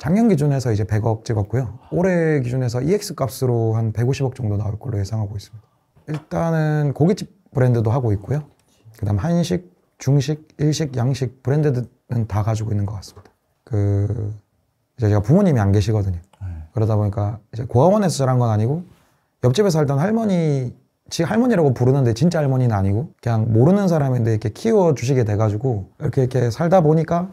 작년 기준에서 이제 100억 찍었고요. 올해 기준에서 EX 값으로 한 150억 정도 나올 걸로 예상하고 있습니다. 일단은 고깃집 브랜드도 하고 있고요. 그다음 한식, 중식, 일식, 양식 브랜드는 다 가지고 있는 것 같습니다. 이제 제가 부모님이 안 계시거든요. 그러다 보니까 이제 고아원에서 자란 건 아니고 옆집에 살던 할머니라고 부르는데 진짜 할머니는 아니고 그냥 모르는 사람인데 이렇게 키워주시게 돼가지고 이렇게 살다 보니까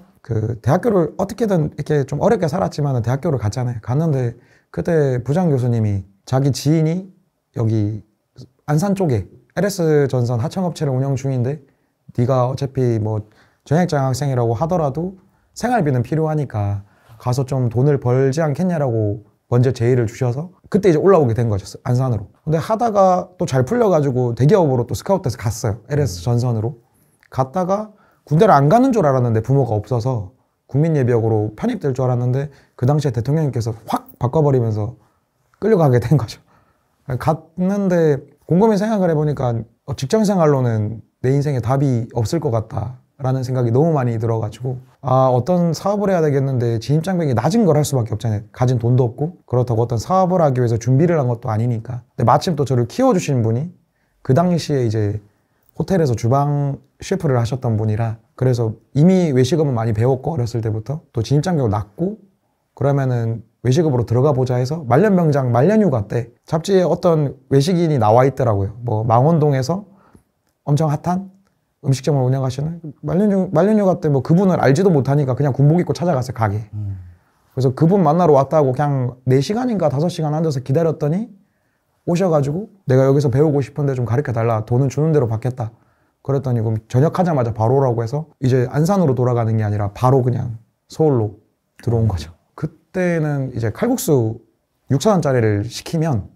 대학교를 어떻게든 이렇게 좀 어렵게 살았지만 대학교를 갔잖아요. 갔는데 그때 부장 교수님이 자기 지인이 여기 안산 쪽에 LS 전선 하청업체를 운영 중인데 네가 어차피 뭐 전액장학생이라고 하더라도 생활비는 필요하니까 가서 좀 돈을 벌지 않겠냐라고 먼저 제의를 주셔서 그때 이제 올라오게 된 거죠, 안산으로. 근데 하다가 또 잘 풀려가지고 대기업으로 또 스카우트해서 갔어요. LS 전선으로. 갔다가 군대를 안 가는 줄 알았는데 부모가 없어서 국민예비역으로 편입될 줄 알았는데 그 당시에 대통령님께서 확 바꿔버리면서 끌려가게 된 거죠. 갔는데 곰곰이 생각을 해보니까 직장생활로는 내 인생에 답이 없을 것 같다라는 생각이 너무 많이 들어가지고 어떤 사업을 해야 되겠는데 진입장벽이 낮은 걸 할 수밖에 없잖아요. 가진 돈도 없고 그렇다고 어떤 사업을 하기 위해서 준비를 한 것도 아니니까. 근데 마침 또 저를 키워주신 분이 그 당시에 이제 호텔에서 주방 셰프를 하셨던 분이라 그래서 이미 외식업은 많이 배웠고 어렸을 때부터 또 진입장벽이 낮고 그러면은 외식업으로 들어가 보자 해서 말년병장 말년휴가 때 잡지에 어떤 외식인이 나와 있더라고요. 뭐 망원동에서 엄청 핫한 음식점을 운영하시는 말년휴가 때 뭐 그분을 알지도 못하니까 그냥 군복 입고 찾아갔어요, 가게. 그래서 그분 만나러 왔다고 그냥 4시간인가 5시간 앉아서 기다렸더니 오셔가지고 내가 여기서 배우고 싶은데 좀 가르쳐달라. 돈은 주는 대로 받겠다. 그랬더니 그럼 전역하자마자 바로 오라고 해서 이제 안산으로 돌아가는 게 아니라 바로 그냥 서울로 들어온 거죠. 그때는 이제 칼국수 6,000원짜리를 시키면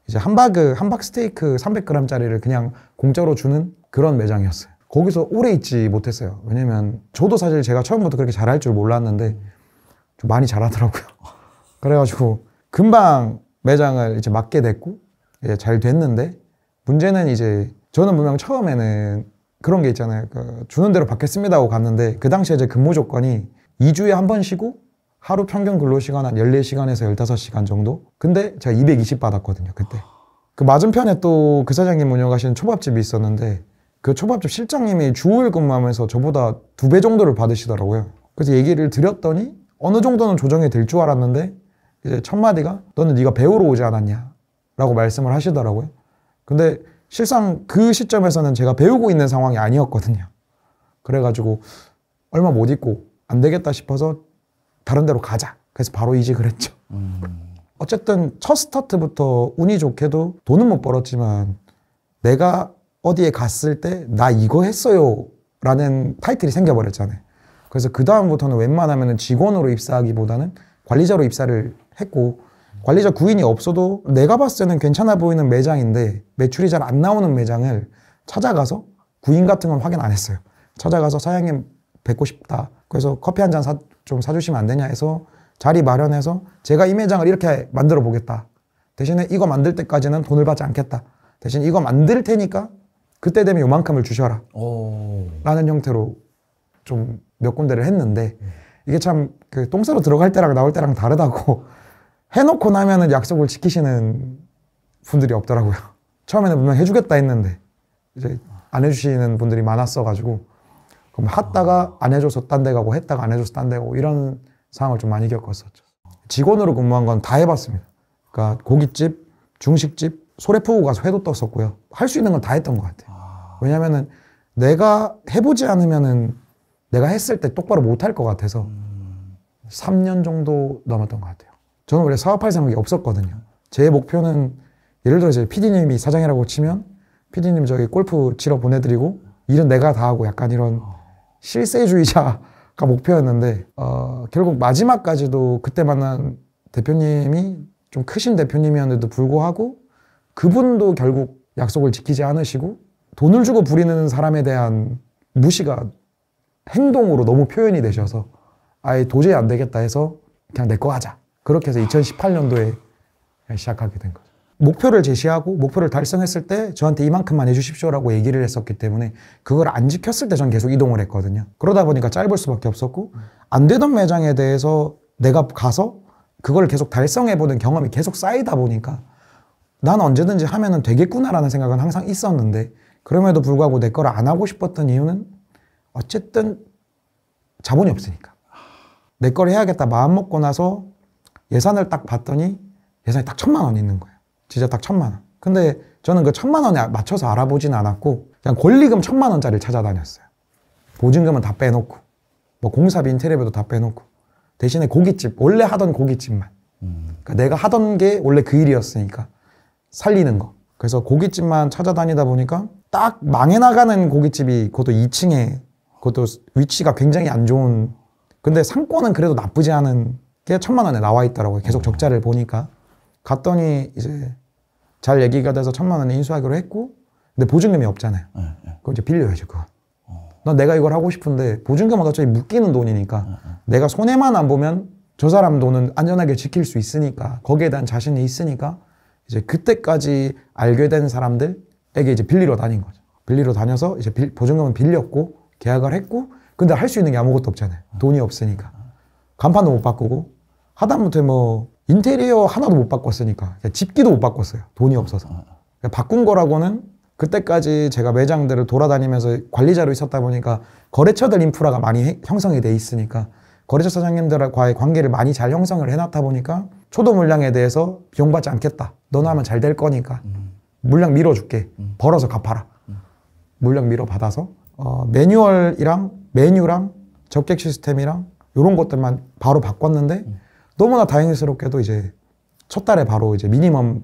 이제 함박 스테이크 300g짜리를 그냥 공짜로 주는 그런 매장이었어요. 거기서 오래 있지 못했어요. 왜냐면 저도 사실 제가 처음부터 그렇게 잘할 줄 몰랐는데 좀 많이 잘하더라고요. 그래가지고 금방 매장을 이제 맡게 됐고 이제 잘 됐는데 문제는 이제 저는 분명 처음에는 그런 게 있잖아요. 주는 대로 받겠습니다 하고 갔는데 그 당시에 제 근무 조건이 2주에 한 번 쉬고 하루 평균 근로시간 한 14시간에서 15시간 정도? 근데 제가 220 받았거든요, 그때. 그 맞은편에 또 그 사장님 운영하시는 초밥집이 있었는데 그 초밥집 실장님이 주 5일 근무하면서 저보다 2배 정도를 받으시더라고요. 그래서 얘기를 드렸더니 어느 정도는 조정이 될 줄 알았는데 이제 첫 마디가 너는 네가 배우러 오지 않았냐 라고 말씀을 하시더라고요. 근데 실상 그 시점에서는 제가 배우고 있는 상황이 아니었거든요. 그래가지고 얼마 못 있고 안 되겠다 싶어서 다른 데로 가자. 그래서 바로 이직을 했죠. 어쨌든 첫 스타트부터 운이 좋게도 돈은 못 벌었지만 내가 어디에 갔을 때 나 이거 했어요 라는 타이틀이 생겨버렸잖아요. 그래서 그 다음부터는 웬만하면 직원으로 입사하기보다는 관리자로 입사를 했고 관리자 구인이 없어도 내가 봤을 때는 괜찮아 보이는 매장인데 매출이 잘 안 나오는 매장을 찾아가서 구인 같은 건 확인 안 했어요. 찾아가서 사장님 뵙고 싶다. 그래서 커피 한 잔 좀 사주시면 안 되냐 해서 자리 마련해서 제가 이 매장을 이렇게 만들어 보겠다. 대신에 이거 만들 때까지는 돈을 받지 않겠다. 대신 이거 만들 테니까 그때 되면 요만큼을 주셔라. 라는 형태로 좀 몇 군데를 했는데 이게 참 그 똥 싸러 들어갈 때랑 나올 때랑 다르다고 해놓고 나면은 약속을 지키시는 분들이 없더라고요. 처음에는 분명 해주겠다 했는데 이제 안 해주시는 분들이 많았어가지고 그럼 했다가 안 해줘서 딴 데 가고 했다가 안 해줘서 딴 데 가고 이런 상황을 좀 많이 겪었었죠. 직원으로 근무한 건 다 해봤습니다. 그러니까 고깃집, 중식집, 소래포구 가서 회도 떴었고요. 할 수 있는 건 다 했던 것 같아요. 왜냐면은 내가 해보지 않으면은 내가 했을 때 똑바로 못할 것 같아서 3년 정도 넘었던 것 같아요. 저는 원래 사업할 생각이 없었거든요. 제 목표는 예를 들어 이제 PD님이 사장이라고 치면 PD님 저기 골프 치러 보내드리고 일은 내가 다 하고 약간 이런 실세주의자가 목표였는데 결국 마지막까지도 그때 만난 대표님이 좀 크신 대표님이었는데도 불구하고 그분도 결국 약속을 지키지 않으시고 돈을 주고 부리는 사람에 대한 무시가 행동으로 너무 표현이 되셔서 아예 도저히 안 되겠다 해서 그냥 내 거 하자. 그렇게 해서 2018년도에 시작하게 된 거죠. 목표를 제시하고 목표를 달성했을 때 저한테 이만큼만 해주십시오라고 얘기를 했었기 때문에 그걸 안 지켰을 때 전 계속 이동을 했거든요. 그러다 보니까 짧을 수밖에 없었고 안 되던 매장에 대해서 내가 가서 그걸 계속 달성해보는 경험이 계속 쌓이다 보니까 난 언제든지 하면은 되겠구나라는 생각은 항상 있었는데 그럼에도 불구하고 내 거를 안 하고 싶었던 이유는 어쨌든 자본이 없으니까. 내 거를 해야겠다 마음 먹고 나서 예산을 딱 봤더니 예산이 딱 1,000만 원 있는 거예요. 진짜 딱 1,000만 원. 근데 저는 그 1,000만 원에 맞춰서 알아보진 않았고 그냥 권리금 1,000만 원짜리를 찾아다녔어요. 보증금은 다 빼놓고 뭐 공사비 인테리어비도 다 빼놓고 대신에 고깃집 원래 하던 고깃집만 그러니까 내가 하던 게 원래 그 일이었으니까 살리는 거. 그래서 고깃집만 찾아다니다 보니까 딱 망해 나가는 고깃집이 그것도 2층에 그것도 위치가 굉장히 안 좋은 근데 상권은 그래도 나쁘지 않은 게 1,000만 원에 나와 있더라고요. 계속 적자를 보니까 갔더니 이제 잘 얘기가 돼서 1,000만 원에 인수하기로 했고 근데 보증금이 없잖아요. 그럼 이제 빌려야죠 그거. 난 내가 이걸 하고 싶은데 보증금은 어차피 묶이는 돈이니까 내가 손해만 안 보면 저 사람 돈은 안전하게 지킬 수 있으니까 거기에 대한 자신이 있으니까 이제 그때까지 알게 된 사람들에게 이제 빌리러 다닌 거죠. 빌리러 다녀서 이제 보증금은 빌렸고 계약을 했고 근데 할 수 있는 게 아무것도 없잖아요. 돈이 없으니까. 간판도 못 바꾸고 하다못해 뭐 인테리어 하나도 못 바꿨으니까 집기도 못 바꿨어요. 돈이 없어서. 바꾼 거라고는 그때까지 제가 매장들을 돌아다니면서 관리자로 있었다 보니까 거래처들 인프라가 많이 형성이 돼 있으니까 거래처 사장님들과의 관계를 많이 잘 형성을 해놨다 보니까 초도 물량에 대해서 비용받지 않겠다. 너나 하면 잘 될 거니까 물량 밀어줄게. 벌어서 갚아라. 물량 밀어 받아서 매뉴얼이랑 메뉴랑 접객 시스템이랑 이런 것들만 바로 바꿨는데 너무나 다행스럽게도 이제 첫 달에 바로 이제 미니멈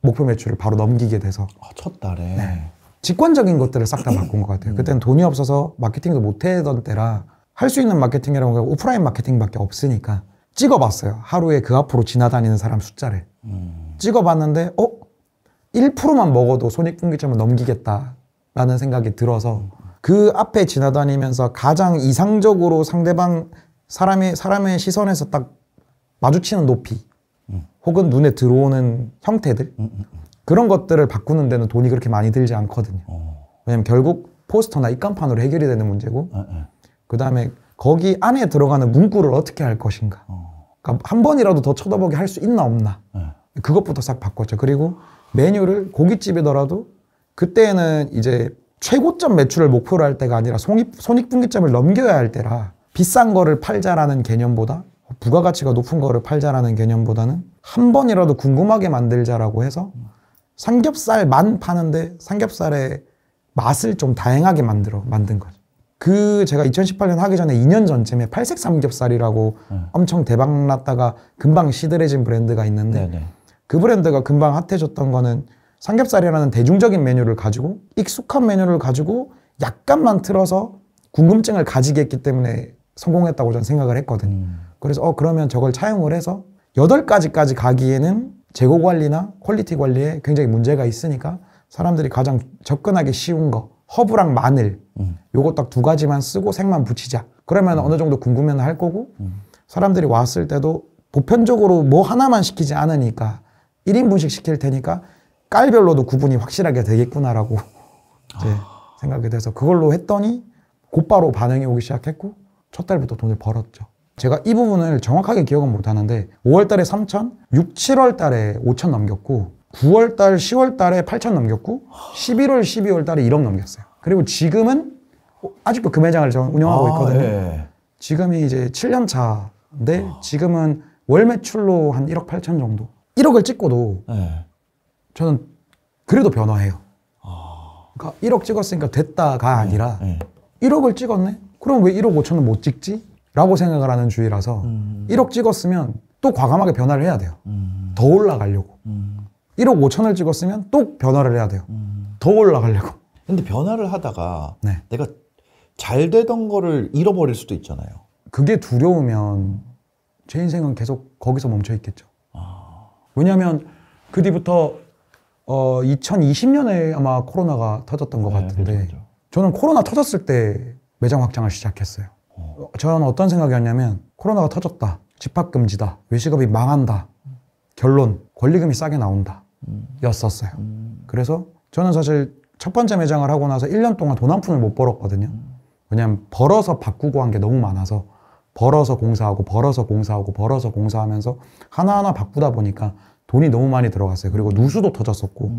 목표 매출을 바로 넘기게 돼서 첫 달에 네. 직관적인 것들을 싹 다 바꾼 것 같아요. 그때는 돈이 없어서 마케팅도 못 해던 때라 할 수 있는 마케팅이라고 하면 오프라인 마케팅밖에 없으니까 찍어봤어요. 하루에 그 앞으로 지나다니는 사람 숫자를 찍어봤는데 1%만 먹어도 손익분기점을 넘기겠다라는 생각이 들어서 그 앞에 지나다니면서 가장 이상적으로 상대방 사람의 시선에서 딱 마주치는 높이 혹은 눈에 들어오는 형태들 그런 것들을 바꾸는 데는 돈이 그렇게 많이 들지 않거든요. 왜냐면 결국 포스터나 입간판으로 해결이 되는 문제고 그 다음에 거기 안에 들어가는 문구를 어떻게 할 것인가. 그러니까 한 번이라도 더 쳐다보게 할 수 있나 없나. 그것부터 싹 바꿨죠. 그리고 메뉴를 고깃집이더라도 그때는 이제 최고점 매출을 목표로 할 때가 아니라 손익분기점을 넘겨야 할 때라 비싼 거를 팔자라는 개념보다 부가가치가 높은 거를 팔자라는 개념보다는 한 번이라도 궁금하게 만들자라고 해서 삼겹살만 파는데 삼겹살의 맛을 좀 다양하게 만든 거죠. 제가 2018년 하기 전에 2년 전쯤에 팔색 삼겹살이라고 엄청 대박 났다가 금방 시들해진 브랜드가 있는데 그 브랜드가 금방 핫해졌던 거는 삼겹살이라는 대중적인 메뉴를 가지고 익숙한 메뉴를 가지고 약간만 틀어서 궁금증을 가지게 했기 때문에 성공했다고 저는 생각을 했거든요. 그래서 그러면 저걸 차용을 해서 8가지까지 가기에는 재고 관리나 퀄리티 관리에 굉장히 문제가 있으니까 사람들이 가장 접근하기 쉬운 거 허브랑 마늘 요거 딱 2가지만 쓰고 색만 붙이자. 그러면 어느 정도 궁금해는 할 거고 사람들이 왔을 때도 보편적으로 뭐 하나만 시키지 않으니까 1인분씩 시킬 테니까 깔별로도 구분이 확실하게 되겠구나라고 이제 생각이 돼서 그걸로 했더니 곧바로 반응이 오기 시작했고 첫 달부터 돈을 벌었죠. 제가 이 부분을 정확하게 기억은 못 하는데 5월 달에 3천, 6, 7월 달에 5천 넘겼고 9월 달, 10월 달에 8천 넘겼고 11월, 12월 달에 1억 넘겼어요. 그리고 지금은 아직도 그 매장을 저는 운영하고 있거든요. 지금이 이제 7년 차인데 지금은 월 매출로 한 1억 8천 정도. 1억을 찍고도 저는 그래도 변화해요. 그러니까 1억 찍었으니까 됐다가 아니라 1억을 찍었네? 그럼 왜 1억 5천은 못 찍지? 라고 생각을 하는 주의라서 1억 찍었으면 또 과감하게 변화를 해야 돼요. 더 올라가려고. 1억 5천을 찍었으면 또 변화를 해야 돼요. 더 올라가려고. 근데 변화를 하다가 내가 잘 되던 거를 잃어버릴 수도 있잖아요. 그게 두려우면 제 인생은 계속 거기서 멈춰 있겠죠. 왜냐하면 그 뒤부터 2020년에 아마 코로나가 터졌던 것 같은데 그렇죠. 저는 코로나 터졌을 때 매장 확장을 시작했어요. 저는 어떤 생각이었냐면 코로나가 터졌다. 집합금지다. 외식업이 망한다. 결론 권리금이 싸게 나온다. 였었어요. 그래서 저는 사실 첫 번째 매장을 하고 나서 1년 동안 돈 한 푼을 못 벌었거든요. 왜냐면 벌어서 바꾸고 한 게 너무 많아서 벌어서 공사하고 벌어서 공사하고 벌어서 공사하면서 하나하나 바꾸다 보니까 돈이 너무 많이 들어갔어요. 그리고 누수도 터졌었고.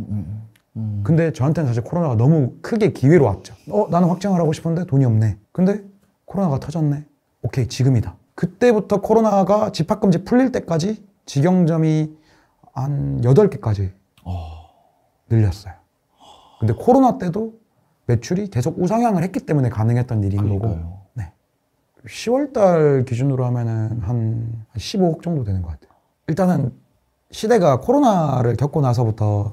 근데 저한테는 사실 코로나가 너무 크게 기회로 왔죠. 나는 확장을 하고 싶은데 돈이 없네. 근데 코로나가 터졌네. 오케이, 지금이다. 그때부터 코로나가 집합금지 풀릴 때까지 직영점이 한 8개까지 늘렸어요. 근데 코로나 때도 매출이 계속 우상향을 했기 때문에 가능했던 일인 거고. 네. 10월 달 기준으로 하면은 한 15억 정도 되는 것 같아요. 일단은 시대가 코로나를 겪고 나서부터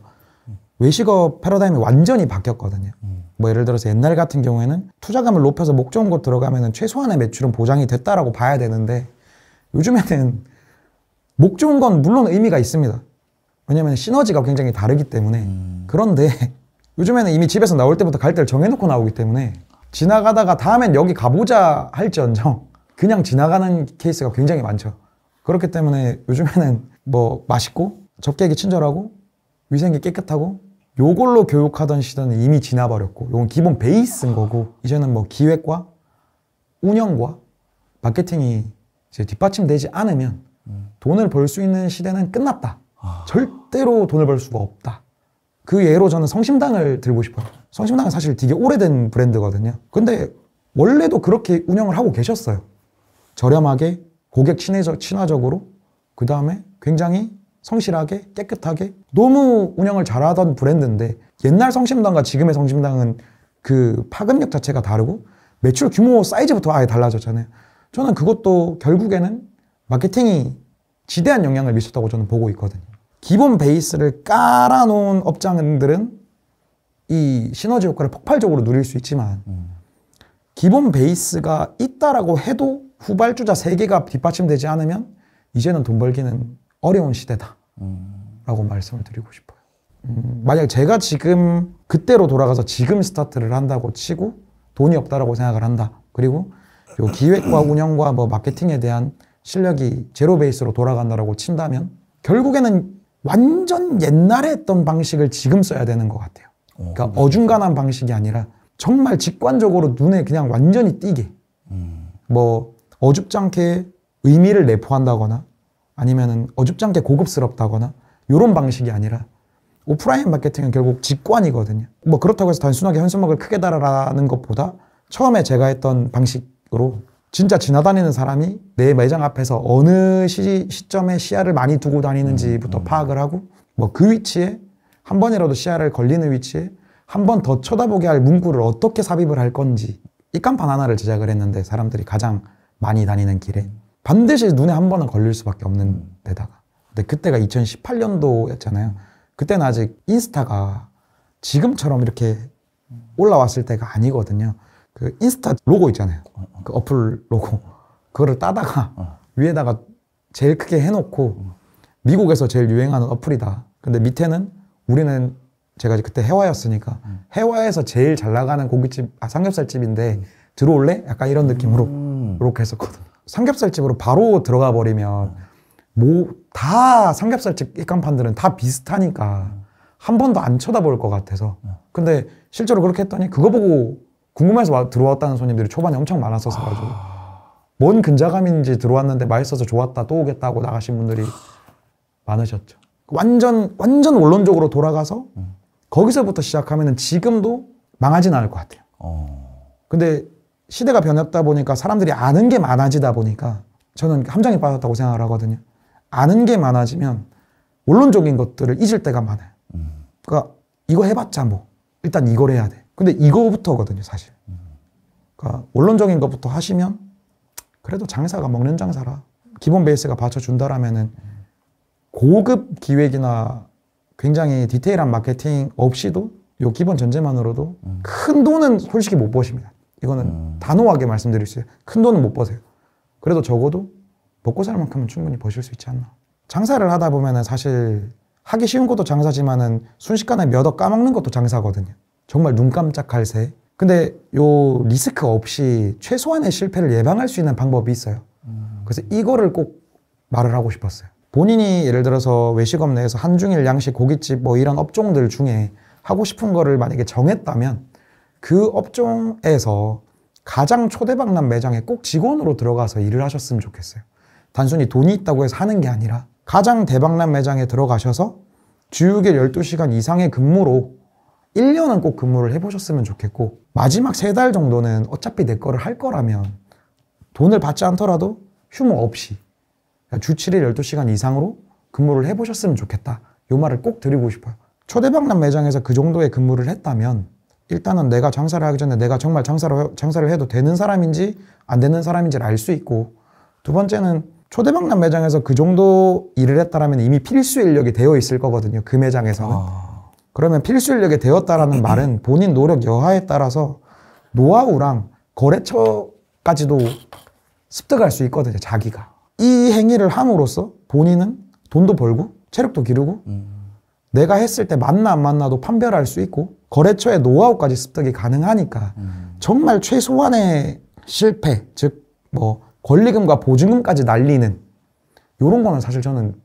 외식업 패러다임이 완전히 바뀌었거든요. 뭐 예를 들어서 옛날 같은 경우에는 투자감을 높여서 목 좋은 곳 들어가면은 최소한의 매출은 보장이 됐다라고 봐야 되는데 요즘에는 목 좋은 건 물론 의미가 있습니다. 왜냐면 시너지가 굉장히 다르기 때문에. 그런데 요즘에는 이미 집에서 나올 때부터 갈 때를 정해놓고 나오기 때문에 지나가다가 다음엔 여기 가보자 할지언정 그냥 지나가는 케이스가 굉장히 많죠. 그렇기 때문에 요즘에는 뭐 맛있고 접객이 친절하고 위생이 깨끗하고 요걸로 교육하던 시대는 이미 지나버렸고 이건 기본 베이스인 거고 이제는 뭐 기획과 운영과 마케팅이 이제 뒷받침되지 않으면 돈을 벌 수 있는 시대는 끝났다. 절대로 돈을 벌 수가 없다. 그 예로 저는 성심당을 들고 싶어요. 성심당은 사실 되게 오래된 브랜드거든요. 근데 원래도 그렇게 운영을 하고 계셨어요. 저렴하게 고객 친화적으로 그 다음에 굉장히 성실하게 깨끗하게 너무 운영을 잘하던 브랜드인데 옛날 성심당과 지금의 성심당은 그 파급력 자체가 다르고 매출 규모 사이즈부터 아예 달라졌잖아요. 저는 그것도 결국에는 마케팅이 지대한 영향을 미쳤다고 저는 보고 있거든요. 기본 베이스를 깔아놓은 업장들은 이 시너지 효과를 폭발적으로 누릴 수 있지만 기본 베이스가 있다라고 해도 후발주자 3개가 뒷받침되지 않으면 이제는 돈 벌기는 어려운 시대다 라고 말씀을 드리고 싶어요. 만약 제가 지금 그때로 돌아가서 지금 스타트를 한다고 치고 돈이 없다라고 생각을 한다. 그리고 요 기획과 운영과 뭐 마케팅에 대한 실력이 제로 베이스로 돌아간다라고 친다면 결국에는 완전 옛날에 했던 방식을 지금 써야 되는 것 같아요. 그러니까 어중간한 방식이 아니라 정말 직관적으로 눈에 그냥 완전히 띄게 뭐 어줍지 않게 의미를 내포한다거나 아니면은 어줍지 않게 고급스럽다거나 이런 방식이 아니라 오프라인 마케팅은 결국 직관이거든요. 뭐 그렇다고 해서 단순하게 현수막을 크게 달아라는 것보다 처음에 제가 했던 방식으로 진짜 지나다니는 사람이 내 매장 앞에서 어느 시점에 시야를 많이 두고 다니는지부터 파악을 하고 뭐 그 위치에 한 번이라도 시야를 걸리는 위치에 한 번 더 쳐다보게 할 문구를 어떻게 삽입을 할 건지 입간판 하나를 제작을 했는데 사람들이 가장 많이 다니는 길에 반드시 눈에 한 번은 걸릴 수밖에 없는 데다가 근데 그때가 2018년도였잖아요. 그때는 아직 인스타가 지금처럼 이렇게 올라왔을 때가 아니거든요. 그 인스타 로고 있잖아요. 그 어플 로고 그거를 따다가 위에다가 제일 크게 해놓고 미국에서 제일 유행하는 어플이다. 근데 밑에는 우리는 제가 그때 해화였으니까 해화에서 제일 잘 나가는 고깃집 삼겹살집인데 들어올래? 약간 이런 느낌으로 이렇게 했었거든요. 삼겹살집으로 바로 들어가 버리면 뭐 다 삼겹살집 입간판들은 다 비슷하니까 한 번도 안 쳐다볼 것 같아서 근데 실제로 그렇게 했더니 그거 보고 궁금해서 들어왔다는 손님들이 초반에 엄청 많았어서 가지고 뭔 근자감인지 들어왔는데 맛있어서 좋았다 또 오겠다고 나가신 분들이 많으셨죠. 완전 원론적으로 돌아가서 거기서부터 시작하면은 지금도 망하진 않을 것 같아요. 근데 시대가 변했다 보니까 사람들이 아는 게 많아지다 보니까 저는 함정에 빠졌다고 생각을 하거든요. 아는 게 많아지면 원론적인 것들을 잊을 때가 많아요. 그러니까 이거 해봤자 뭐 일단 이걸 해야 돼. 근데 이거부터거든요, 사실. 그러니까 원론적인 것부터 하시면 그래도 장사가 먹는 장사라 기본 베이스가 받쳐준다라면은 고급 기획이나 굉장히 디테일한 마케팅 없이도 요 기본 전제만으로도 큰 돈은 솔직히 못 버십니다. 이거는 단호하게 말씀드릴 수 있어요. 큰 돈은 못 버세요. 그래도 적어도 먹고 살 만큼은 충분히 버실 수 있지 않나. 장사를 하다 보면은 사실 하기 쉬운 것도 장사지만은 순식간에 몇 억 까먹는 것도 장사거든요. 정말 눈 깜짝할 새. 근데 요 리스크 없이 최소한의 실패를 예방할 수 있는 방법이 있어요. 그래서 이거를 꼭 말을 하고 싶었어요. 본인이 예를 들어서 외식업 내에서 한중일 양식 고깃집 뭐 이런 업종들 중에 하고 싶은 거를 만약에 정했다면 그 업종에서 가장 초대박람 매장에 꼭 직원으로 들어가서 일을 하셨으면 좋겠어요. 단순히 돈이 있다고 해서 하는 게 아니라 가장 대박난 매장에 들어가셔서 주육일 12시간 이상의 근무로 1년은 꼭 근무를 해보셨으면 좋겠고, 마지막 3달 정도는 어차피 내 거를 할 거라면 돈을 받지 않더라도 휴무 없이 주 7일 12시간 이상으로 근무를 해보셨으면 좋겠다. 이 말을 꼭 드리고 싶어요. 초대박람 매장에서 그 정도의 근무를 했다면 일단은 내가 장사를 하기 전에 내가 정말 장사를 해도 되는 사람인지 안 되는 사람인지를 알 수 있고, 두 번째는 초대박람 매장에서 그 정도 일을 했다라면 이미 필수 인력이 되어 있을 거거든요. 그 매장에서는. 그러면 필수 인력이 되었다라는 말은 본인 노력 여하에 따라서 노하우랑 거래처까지도 습득할 수 있거든요. 자기가. 이 행위를 함으로써 본인은 돈도 벌고 체력도 기르고 내가 했을 때 맞나 안 맞나도 판별할 수 있고 거래처의 노하우까지 습득이 가능하니까 정말 최소한의 실패, 즉 뭐 권리금과 보증금까지 날리는 요런 거는 사실 저는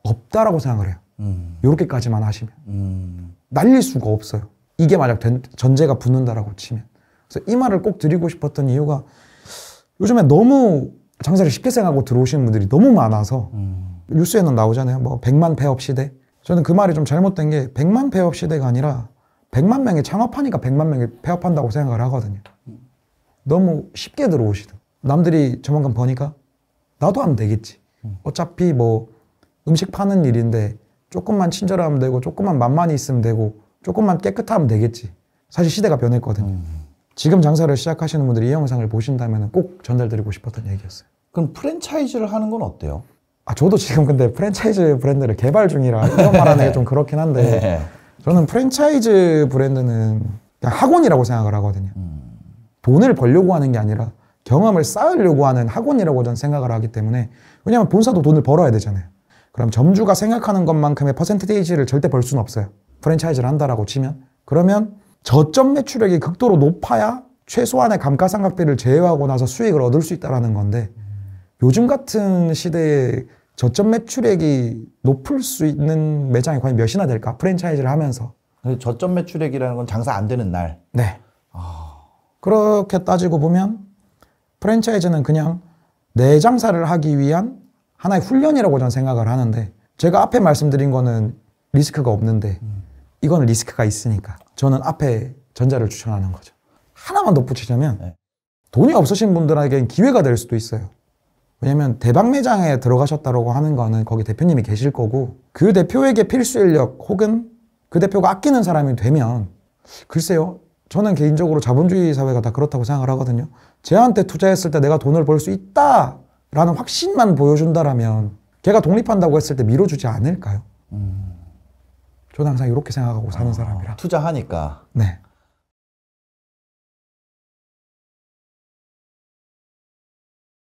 없다라고 생각을 해요. 요렇게까지만 하시면 날릴 수가 없어요. 이게 만약 전제가 붙는다라고 치면. 그래서 이 말을 꼭 드리고 싶었던 이유가 요즘에 너무 장사를 쉽게 생각하고 들어오시는 분들이 너무 많아서 뉴스에는 나오잖아요. 뭐 100만 폐업 시대. 저는 그 말이 좀 잘못된 게 100만 폐업 시대가 아니라 100만 명이 창업하니까 100만 명이 폐업한다고 생각을 하거든요. 너무 쉽게 들어오시든 남들이 조만간 버니까 나도 하면 되겠지. 어차피 뭐 음식 파는 일인데 조금만 친절하면 되고 조금만 만만히 있으면 되고 조금만 깨끗하면 되겠지. 사실 시대가 변했거든요. 지금 장사를 시작하시는 분들이 이 영상을 보신다면 꼭 전달드리고 싶었던 얘기였어요. 그럼 프랜차이즈를 하는 건 어때요? 저도 지금 근데 프랜차이즈 브랜드를 개발 중이라 이런 말하는 게 좀 그렇긴 한데 네. 저는 프랜차이즈 브랜드는 그냥 학원이라고 생각을 하거든요. 돈을 벌려고 하는 게 아니라 경험을 쌓으려고 하는 학원이라고 저는 생각을 하기 때문에, 왜냐하면 본사도 돈을 벌어야 되잖아요. 그럼 점주가 생각하는 것만큼의 퍼센테이지를 절대 벌 수는 없어요. 프랜차이즈를 한다라고 치면. 그러면 저점 매출액이 극도로 높아야 최소한의 감가상각비를 제외하고 나서 수익을 얻을 수 있다는 건데, 요즘 같은 시대에 저점 매출액이 높을 수 있는 매장이 과연 몇이나 될까? 프랜차이즈를 하면서. 저점 매출액이라는 건 장사 안 되는 날. 네. 그렇게 따지고 보면 프랜차이즈는 그냥 내 장사를 하기 위한 하나의 훈련이라고 저는 생각을 하는데, 제가 앞에 말씀드린 거는 리스크가 없는데 이거는 리스크가 있으니까 저는 앞에 전자를 추천하는 거죠. 하나만 덧붙이자면 돈이 없으신 분들에게는 기회가 될 수도 있어요. 왜냐면 대박 매장에 들어가셨다고 하는 거는 거기 대표님이 계실 거고, 그 대표에게 필수 인력 혹은 그 대표가 아끼는 사람이 되면, 글쎄요, 저는 개인적으로 자본주의 사회가 다 그렇다고 생각을 하거든요. 쟤한테 투자했을 때 내가 돈을 벌 수 있다라는 확신만 보여준다라면 걔가 독립한다고 했을 때 밀어주지 않을까요? 저는 항상 이렇게 생각하고 사는 사람이라. 투자하니까. 네.